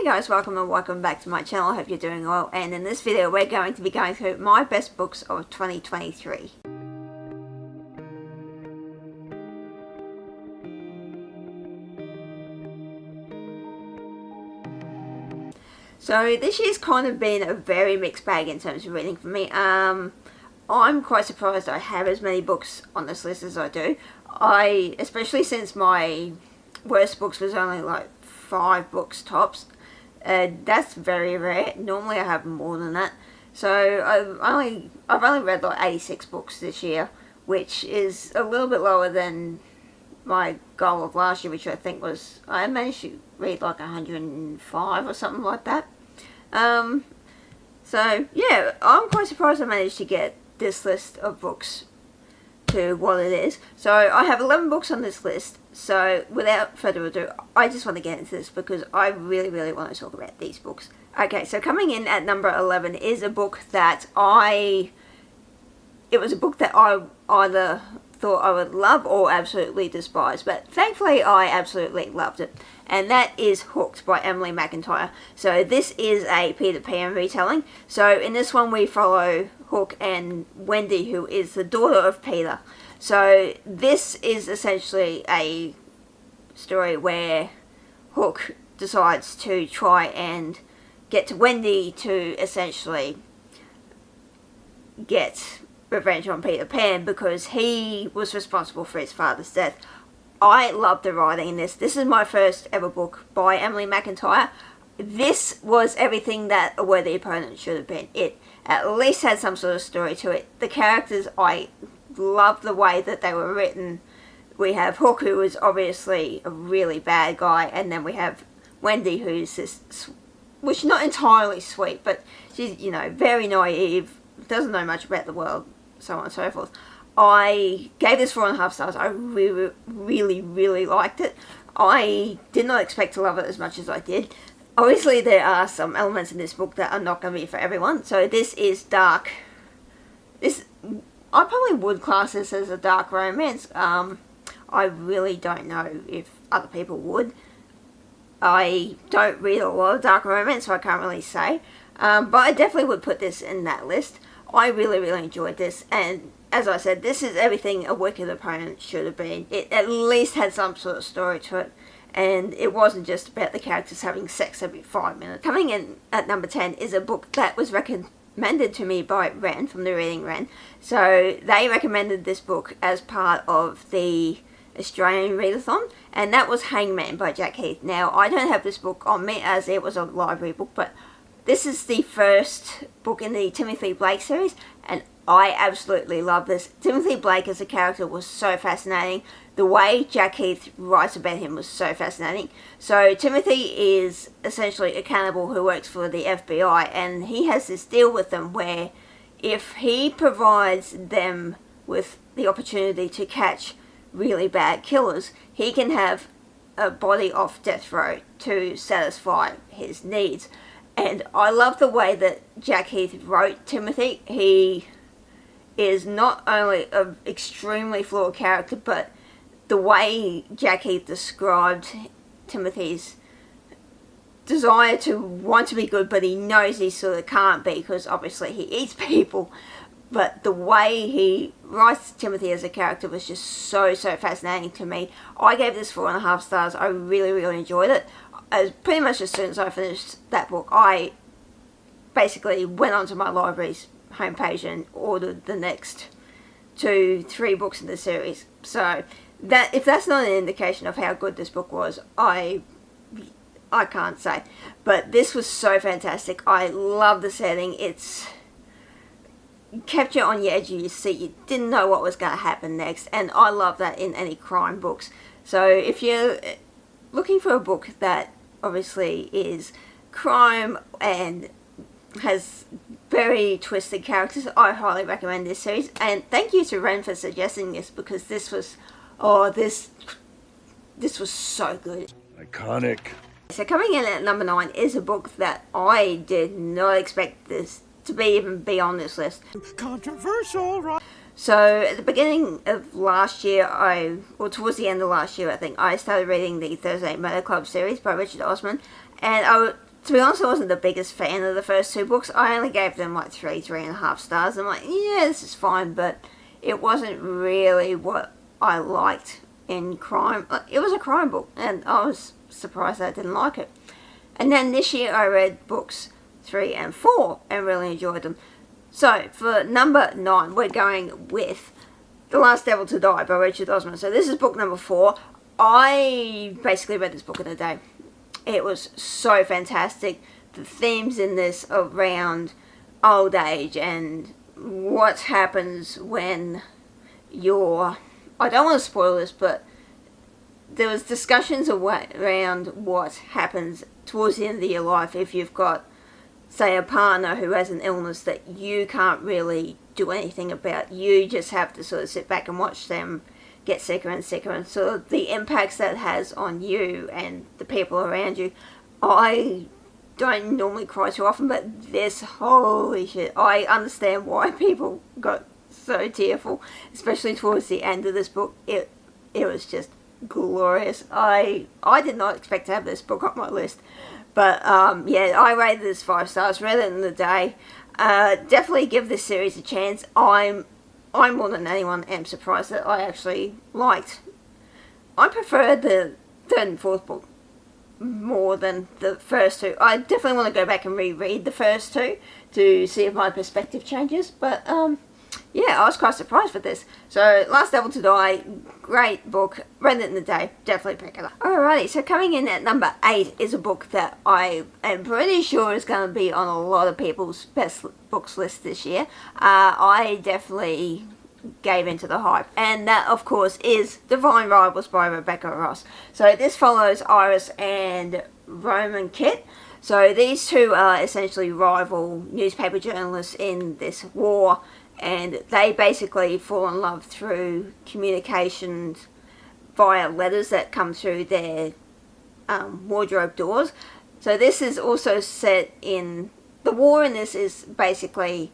Hey guys, welcome back to my channel. I hope you're doing well, and in this video we're going to be going through my best books of 2023. So this year's kind of been a very mixed bag in terms of reading for me. I'm quite surprised I have as many books on this list as I do. Especially since my worst books was only like 5 books tops. That's very rare. Normally I have more than that. So I've only read like 86 books this year, which is a little bit lower than my goal of last year, which I think was, I managed to read like 105 or something like that. So yeah, I'm quite surprised I managed to get this list of books to what it is. So I have 11 books on this list. So without further ado, I just want to get into this because I really want to talk about these books. Okay, so coming in at number 11 is a book that I either thought I would love or absolutely despise, but thankfully I absolutely loved it, and that is Hooked by Emily McIntyre. So this is a Peter Pan retelling. So in this one we follow Hook and Wendy, who is the daughter of Peter. So this is essentially a story where Hook decides to try and get to Wendy to essentially get revenge on Peter Pan because he was responsible for his father's death. I love the writing in this. This is my first ever book by Emily McIntyre. This was everything that A Worthy Opponent should have been. It at least had some sort of story to it. The characters, I love the way that they were written. We have Hook, who is obviously a really bad guy, and then we have Wendy, who's this, which not entirely sweet, but she's, you know, very naive, doesn't know much about the world, so on and so forth. I gave this 4.5 stars. I really liked it. I did not expect to love it as much as I did. Obviously there are some elements in this book that are not going to be for everyone. So this is dark. I probably would class this as a dark romance. I really don't know if other people would. I don't read a lot of dark romance, so I can't really say. But I definitely would put this in that list. I really enjoyed this, and as I said, this is everything A Wicked Opponent should have been. It at least had some sort of story to it, and it wasn't just about the characters having sex every 5 minutes. Coming in at number 10 is a book that was recommended to me by Ren from the Reading Ren. So they recommended this book as part of the Australian Readathon, and that was Hangman by Jack Heath. Now, I don't have this book on me as it was a library book, but this is the first book in the Timothy Blake series, and I absolutely love this. Timothy Blake as a character was so fascinating. The way Jack Heath writes about him was so fascinating. So Timothy is essentially a cannibal who works for the FBI, and he has this deal with them where if he provides them with the opportunity to catch really bad killers, he can have a body off death row to satisfy his needs. And I love the way that Jack Heath wrote Timothy. He is not only an extremely flawed character, but the way Jack Heath described Timothy's desire to want to be good, but he knows he sort of can't be because obviously he eats people. But the way he writes Timothy as a character was just so fascinating to me. I gave this 4.5 stars. I really enjoyed it. Pretty much as soon as I finished that book, I basically went onto my library's homepage and ordered the next 2-3 books in the series. So that, if that's not an indication of how good this book was, I can't say. But this was so fantastic. I love the setting. It's kept you on the edge of your seat. You didn't know what was going to happen next, and I love that in any crime books. So if you're looking for a book that obviously is crime and has very twisted characters, I highly recommend this series. And thank you to Ren for suggesting this, because this was this was so good. Iconic. So coming in at number 9 is a book that I did not expect this to even be on this list. Controversial, right? So at the beginning of last year, or towards the end of last year I think, I started reading the Thursday Murder Club series by Richard Osman, and to be honest, I wasn't the biggest fan of the first two books. I only gave them like 3.5 stars. I'm like, yeah, this is fine, but it wasn't really what I liked in crime. It was a crime book, and I was surprised I didn't like it. And then this year I read books 3 and 4 and really enjoyed them. So for number 9, we're going with The Last Devil to Die by Richard Osman. So this is book number 4. I basically read this book in a day. It was so fantastic. The themes in this around old age and what happens when you're... I don't want to spoil this, but there was discussions around what happens towards the end of your life if you've got, say, a partner who has an illness that you can't really do anything about. You just have to sort of sit back and watch them get sicker and sicker, and sort of the impacts that has on you and the people around you. I don't normally cry too often, but this, holy shit, I understand why people got so tearful, especially towards the end of this book. It was just glorious. I did not expect to have this book on my list, but yeah, I rated this 5 stars, read it in the day. Definitely give this series a chance. I more than anyone am surprised that I actually liked. I prefer the 3rd and 4th book more than the first two. I definitely want to go back and reread the first two to see if my perspective changes, but yeah, I was quite surprised with this. So, Last Devil to Die, great book, read it in the day, definitely pick it up. Alrighty, so coming in at number 8 is a book that I am pretty sure is going to be on a lot of people's best books list this year. I definitely gave into the hype, and that of course is Divine Rivals by Rebecca Ross. So this follows Iris and Roman Kit. So these two are essentially rival newspaper journalists in this war, and they basically fall in love through communications via letters that come through their wardrobe doors. So this is also set in... The war in this is basically...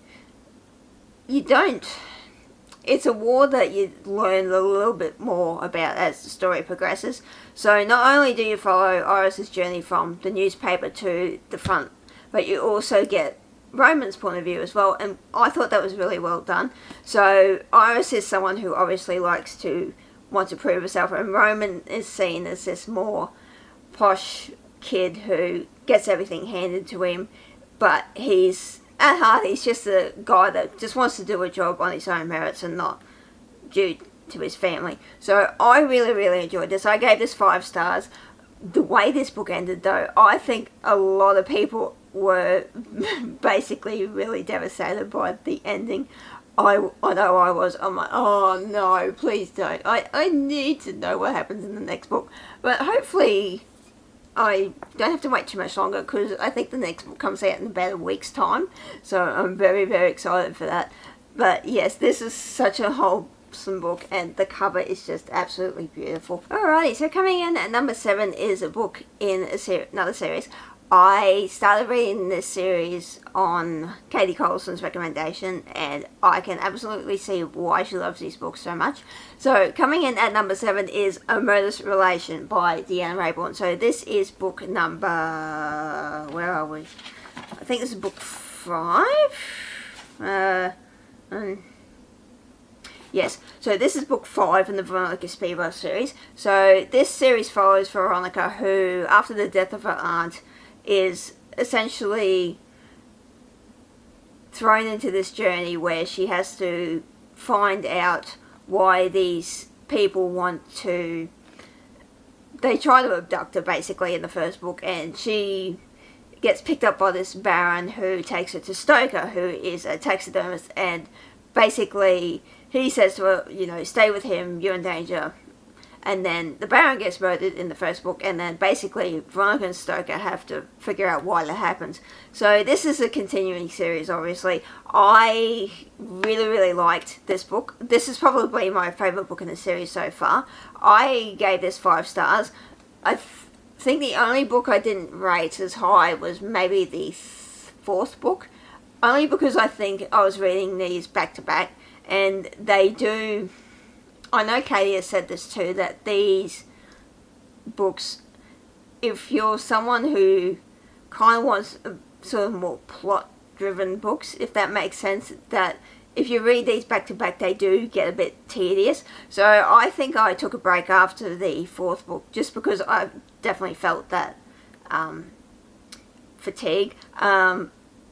It's a war that you learn a little bit more about as the story progresses. So not only do you follow Iris's journey from the newspaper to the front, but you also get Roman's point of view as well, and I thought that was really well done. So Iris is someone who obviously likes to want to prove herself, and Roman is seen as this more posh kid who gets everything handed to him, but he's at heart he's just a guy that just wants to do a job on his own merits and not due to his family. So I really enjoyed this. I gave this 5 stars. The way this book ended, though, I think a lot of people were basically really devastated by the ending. I know I was. I'm like, oh no, please don't. I need to know what happens in the next book. But hopefully I don't have to wait too much longer, because I think the next book comes out in about a week's time. So I'm very excited for that. But yes, this is such a wholesome book, and the cover is just absolutely beautiful. Alrighty, so coming in at number 7 is a book in another series. I started reading this series on Katie Colson's recommendation, and I can absolutely see why she loves these books so much. So coming in at number 7 is A Murderous Relation by Deanna Raybourn. So this is book number... where are we? I think this is book 5? Yes, so this is book 5 in the Veronica Speedwell series. So this series follows Veronica, who, after the death of her aunt, is essentially thrown into this journey where she has to find out why these people want to... They try to abduct her, basically, in the first book, and she gets picked up by this baron who takes her to Stoker, who is a taxidermist, and basically he says to her, you know, stay with him, you're in danger. And then the Baron gets murdered in the first book, and then basically Veronica and Stoker have to figure out why that happens. So this is a continuing series, obviously. I really liked this book. This is probably my favourite book in the series so far. I gave this 5 stars. I think the only book I didn't rate as high was maybe the 4th book. Only because I think I was reading these back to back, and they do... I know Katie has said this too, that these books, if you're someone who kind of wants sort of more plot-driven books, if that makes sense, that if you read these back to back, they do get a bit tedious. So I think I took a break after the fourth book, just because I definitely felt that fatigue.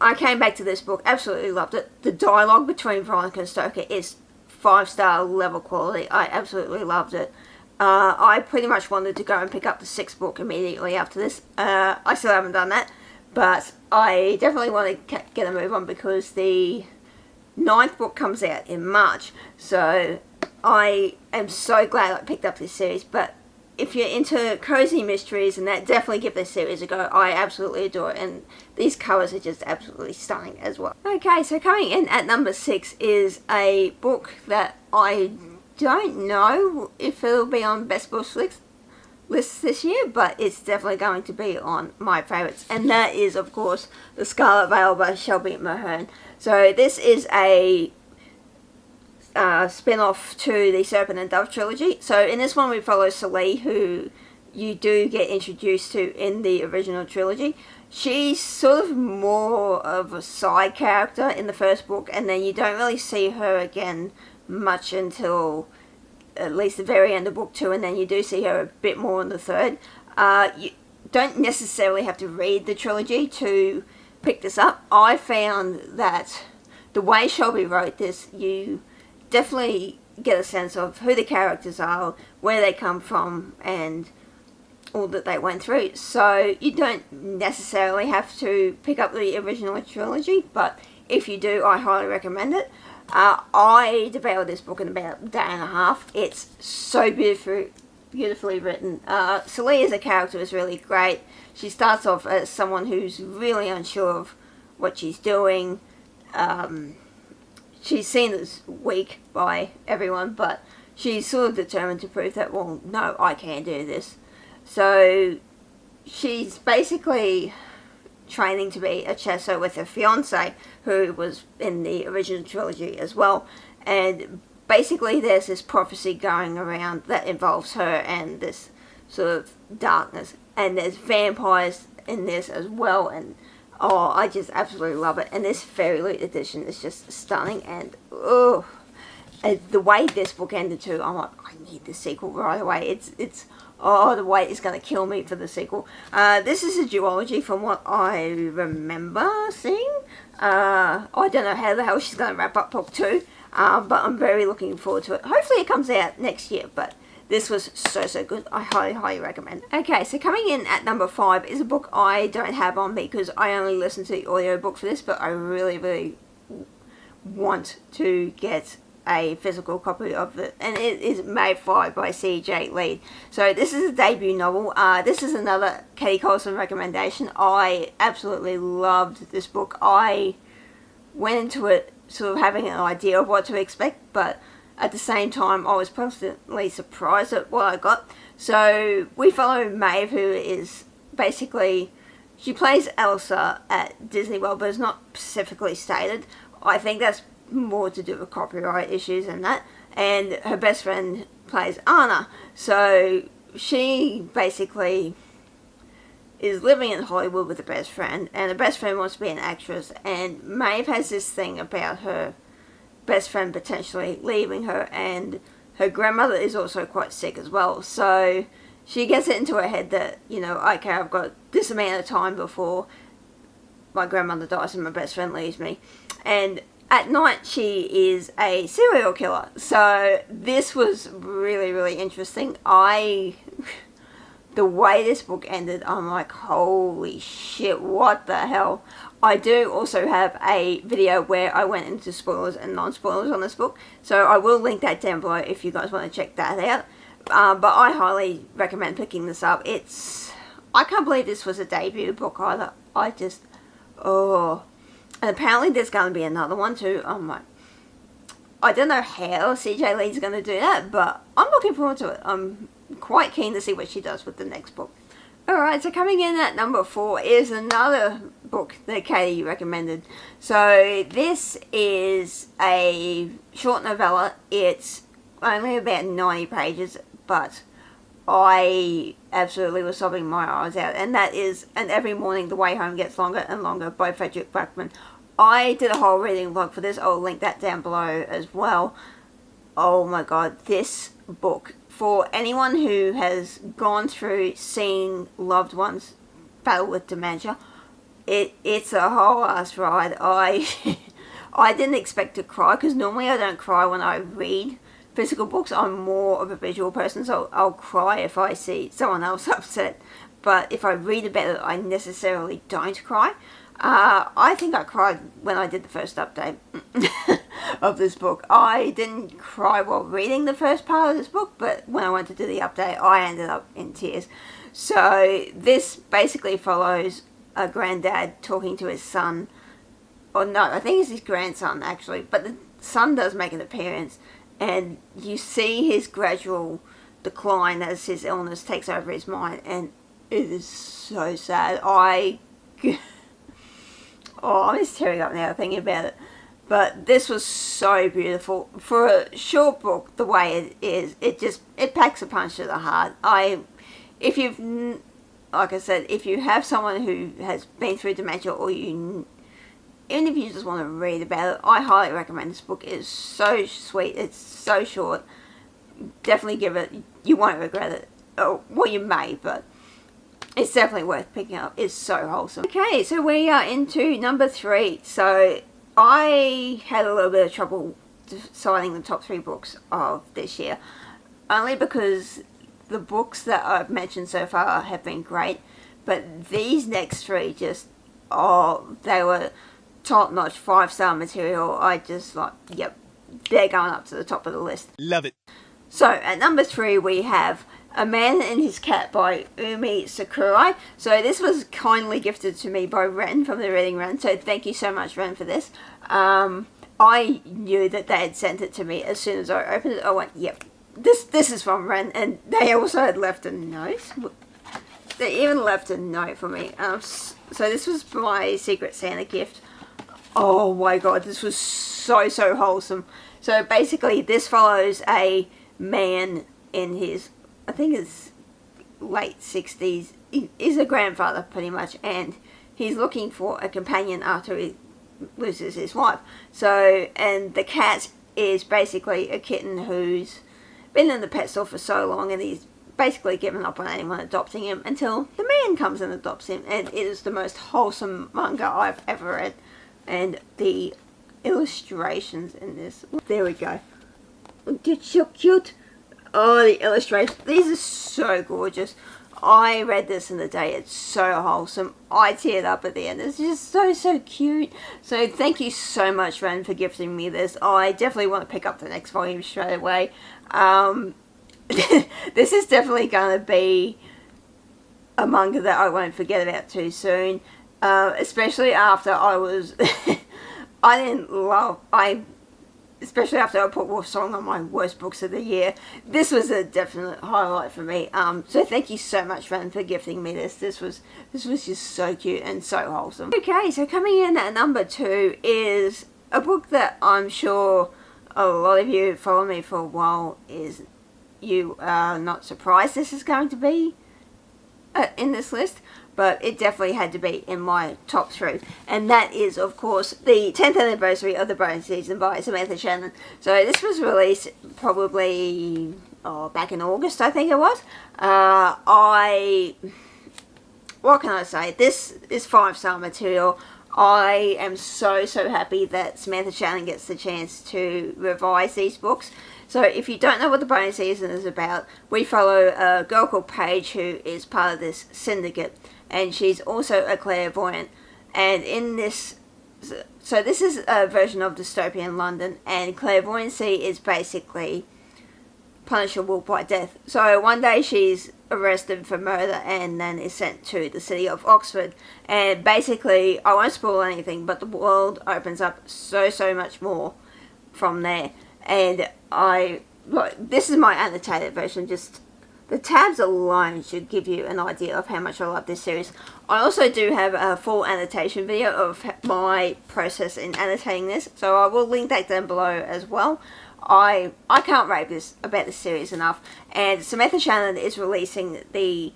I came back to this book, absolutely loved it. The dialogue between Veronica and Stoker is 5-star level quality. I absolutely loved it. I pretty much wanted to go and pick up the 6th book immediately after this. I still haven't done that, but I definitely want to get a move on, because the 9th book comes out in March. So I am so glad I picked up this series. But if you're into cozy mysteries and that, definitely give this series a go. I absolutely adore it, and these covers are just absolutely stunning as well. Okay, so coming in at number 6 is a book that I don't know if it'll be on best books lists this year, but it's definitely going to be on my favourites, and that is, of course, The Scarlet Veil by Shelby Mahern. So this is a spin-off to the Serpent and Dove trilogy. So in this one we follow Celie, who you do get introduced to in the original trilogy. She's sort of more of a side character in the first book, and then you don't really see her again much until at least the very end of book 2, and then you do see her a bit more in the third. You don't necessarily have to read the trilogy to pick this up. I found that the way Shelby wrote this, you definitely get a sense of who the characters are, where they come from, and all that they went through. So you don't necessarily have to pick up the original trilogy, but if you do, I highly recommend it. I devoured this book in about a day and a half. It's so beautifully written. Celie as a character is really great. She starts off as someone who's really unsure of what she's doing. She's seen as weak by everyone, but she's sort of determined to prove that, well, no, I can do this. So she's basically training to be a chesser with her fiance, who was in the original trilogy as well. And basically there's this prophecy going around that involves her and this sort of darkness. And there's vampires in this as well, and oh, I just absolutely love it. And this Fairy Loot edition is just stunning, and oh, the way this book ended too, I'm like, I need the sequel right away. It's oh, the wait is going to kill me for the sequel. This is a duology from what I remember seeing. I don't know how the hell she's going to wrap up book 2, but I'm very looking forward to it. Hopefully it comes out next year, but this was so good. I highly recommend it. Okay, so coming in at number 5 is a book I don't have on me because I only listened to the audiobook for this, but I really want to get a physical copy of it, and it is Made 5 by C.J. Lead. So this is a debut novel. This is another Katie Colson recommendation. I absolutely loved this book. I went into it sort of having an idea of what to expect, but at the same time I was pleasantly surprised at what I got. So we follow Maeve, who is basically, she plays Elsa at Disney World, but it's not specifically stated. I think that's more to do with copyright issues and that. And her best friend plays Anna. So she basically is living in Hollywood with her best friend, and her best friend wants to be an actress, and Maeve has this thing about her best friend potentially leaving her, and her grandmother is also quite sick as well. So she gets it into her head that, you know, okay, I've got this amount of time before my grandmother dies and my best friend leaves me. And at night she is a serial killer. So this was really interesting. The way this book ended, I'm like, holy shit, what the hell. I do also have a video where I went into spoilers and non-spoilers on this book, so I will link that down below if you guys want to check that out. But I highly recommend picking this up. I can't believe this was a debut book either. And apparently there's going to be another one too. I'm like, I don't know how CJ Lee's going to do that, but I'm looking forward to it. I'm quite keen to see what she does with the next book. Alright, so coming in at number 4 is another book that Katie recommended. So this is a short novella. It's only about 90 pages, but I absolutely was sobbing my eyes out. And that is And Every Morning the Way Home Gets Longer and Longer by Frederick Backman. I did a whole reading vlog for this. I'll link that down below as well. Oh my god, this book, for anyone who has gone through seeing loved ones battle with dementia, it's a whole ass ride. I didn't expect to cry, because normally I don't cry when I read physical books. I'm more of a visual person, so I'll cry if I see someone else upset. But if I read about it, I necessarily don't cry. I think I cried when I did the first update of this book. I didn't cry while reading the first part of this book, but when I went to do the update, I ended up in tears. So this basically follows a granddad talking to his son. Or no, I think it's his grandson actually, but the son does make an appearance, and you see his gradual decline as his illness takes over his mind, and it is so sad. I'm just tearing up now thinking about it. But this was so beautiful. For a short book, the way it is, it packs a punch to the heart. Like I said, if you have someone who has been through dementia, or even if you just want to read about it, I highly recommend this book. It is so sweet. It's so short. Definitely give it, you won't regret it. Oh, well, you may, but it's definitely worth picking up. It's so wholesome. Okay, so we are into number 3. So I had a little bit of trouble deciding the top 3 books of this year, only because the books that I've mentioned so far have been great, but these next 3 just, they were top-notch 5-star material. I just yep, they're going up to the top of the list. Love it. So at number 3 we have A Man and His Cat by Umi Sakurai. So this was kindly gifted to me by Ren from the Reading Run, so thank you so much, Ren, for this. I knew that they had sent it to me as soon as I opened it. I went, yep, this is from Ren, and they also had left a note. They even left a note for me. So this was my Secret Santa gift. Oh my god, this was so wholesome. So basically this follows a man in his, I think it's late 60s. He's a grandfather pretty much, and he's looking for a companion after he loses his wife. So, and the cat is basically a kitten who's been in the pet store for so long, and he's basically given up on anyone adopting him until the man comes and adopts him. And it is the most wholesome manga I've ever read. And the illustrations in this, there we go. It's so cute. Oh, the illustrations, these are so gorgeous. I read this in the day. It's so wholesome. I teared up at the end. It's just so cute. So thank you so much, Ren, for gifting me this. I definitely want to pick up the next volume straight away. This is definitely going to be a manga that I won't forget about too soon. Especially after especially after I put Wolf Song on my worst books of the year. This was a definite highlight for me. So thank you so much, Ren, for gifting me this. This was just so cute and so wholesome. Okay, so coming in at number 2 is a book that I'm sure a lot of you who follow me for a while you are not surprised this is going to be in this list. But it definitely had to be in my top 3. And that is, of course, the 10th anniversary of the Bone Season by Samantha Shannon. So this was released probably back in August, I think it was. What can I say? This is 5-star material. I am so happy that Samantha Shannon gets the chance to revise these books. So if you don't know what the Bone Season is about, we follow a girl called Paige who is part of this syndicate. And she's also a clairvoyant. And in this, so this is a version of dystopian London, and clairvoyancy is basically punishable by death. So one day she's arrested for murder and then is sent to the city of Oxford. And basically, I won't spoil anything, but the world opens up so much more from there. And this is my annotated version, just the tabs alone should give you an idea of how much I love this series. I also do have a full annotation video of my process in annotating this, so I will link that down below as well. I can't rave about this series enough. And Samantha Shannon is releasing the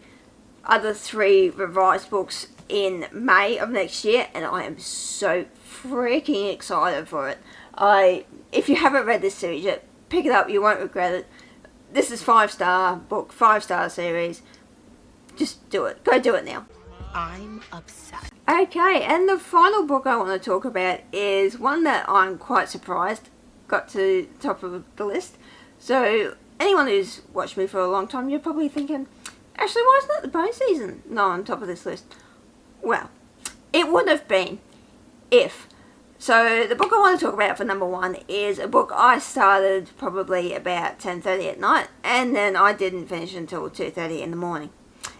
other 3 revised books in May of next year, and I am so freaking excited for it. If you haven't read this series yet, pick it up, you won't regret it. This is 5-star book, 5-star series. Just do it. Go do it now. I'm upset. Okay, and the final book I want to talk about is one that I'm quite surprised got to the top of the list. So, anyone who's watched me for a long time, you're probably thinking, Ashley, why isn't it the bone season not on top of this list? Well, it would have been if. So, the book I want to talk about for number 1 is a book I started probably about 10:30 at night, and then I didn't finish until 2:30 in the morning.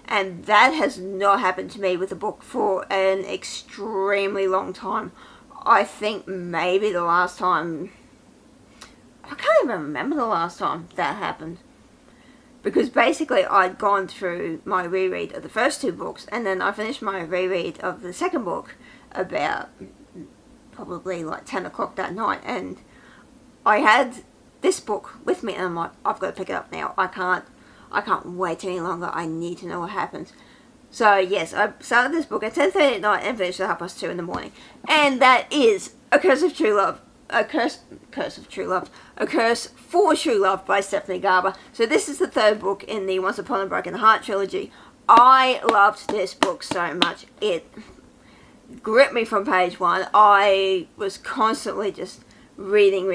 And that has not happened to me with a book for an extremely long time. I think maybe the last time, I can't even remember the last time that happened. Because basically I'd gone through my reread of the first 2 books, and then I finished my reread of the second book about probably like 10 o'clock that night, and I had this book with me, and I'm like, I've got to pick it up now. I can't wait any longer. I need to know what happens. So yes, I started this book at 10:30 at night and finished at 2:30 in the morning. And that is A Curse of True Love. A Curse for True Love by Stephanie Garber. So this is the 3rd book in the Once Upon a Broken Heart trilogy. I loved this book so much. It gripped me from page 1. I was constantly just reading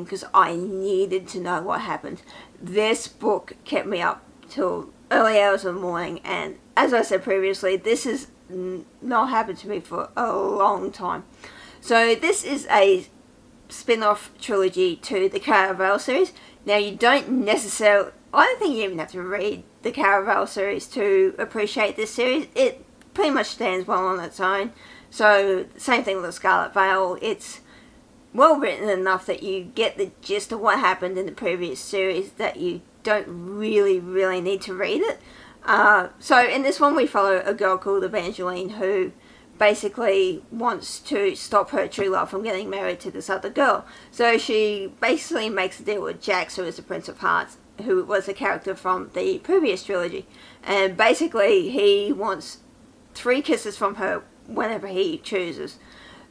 because I needed to know what happened. This book kept me up till early hours of the morning, and as I said previously, this has not happened to me for a long time. So this is a spin-off trilogy to the Caraval series. Now you don't necessarily, I don't think you even have to read the Caraval series to appreciate this series. It pretty much stands well on its own. So same thing with the Scarlet Veil. It's well written enough that you get the gist of what happened in the previous series, that you don't really need to read it. So in this one we follow a girl called Evangeline who basically wants to stop her true love from getting married to this other girl. So she basically makes a deal with Jax, who is the Prince of Hearts, who was a character from the previous trilogy. And basically he wants 3 kisses from her whenever he chooses.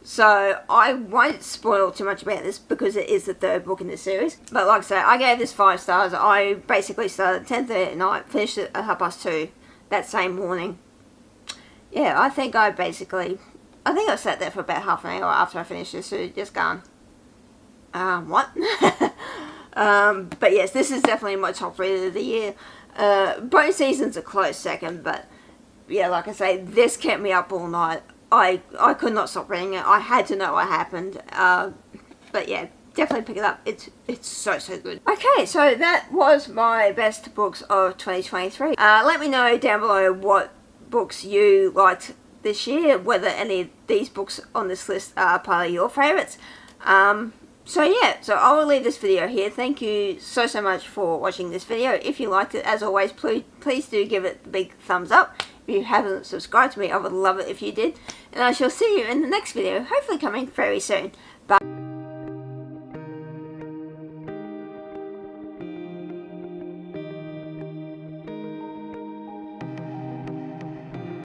So I won't spoil too much about this because it is the 3rd book in the series. But like I say, I gave this 5 stars. I basically started at 10:30 at night, finished it at 2:30 that same morning. Yeah, I think I sat there for about half an hour after I finished this, so just gone, what? But yes, this is definitely my top read of the year. Bone Season's a close second, but yeah, like I say, this kept me up all night. I could not stop reading it. I had to know what happened. But yeah, definitely pick it up. It's so good. Okay, so that was my best books of 2023. Let me know down below what books you liked this year, whether any of these books on this list are part of your favourites. So yeah, so I will leave this video here. Thank you so much for watching this video. If you liked it, as always, please do give it a big thumbs up. If you haven't subscribed to me, I would love it if you did. And I shall see you in the next video, hopefully coming very soon. Bye.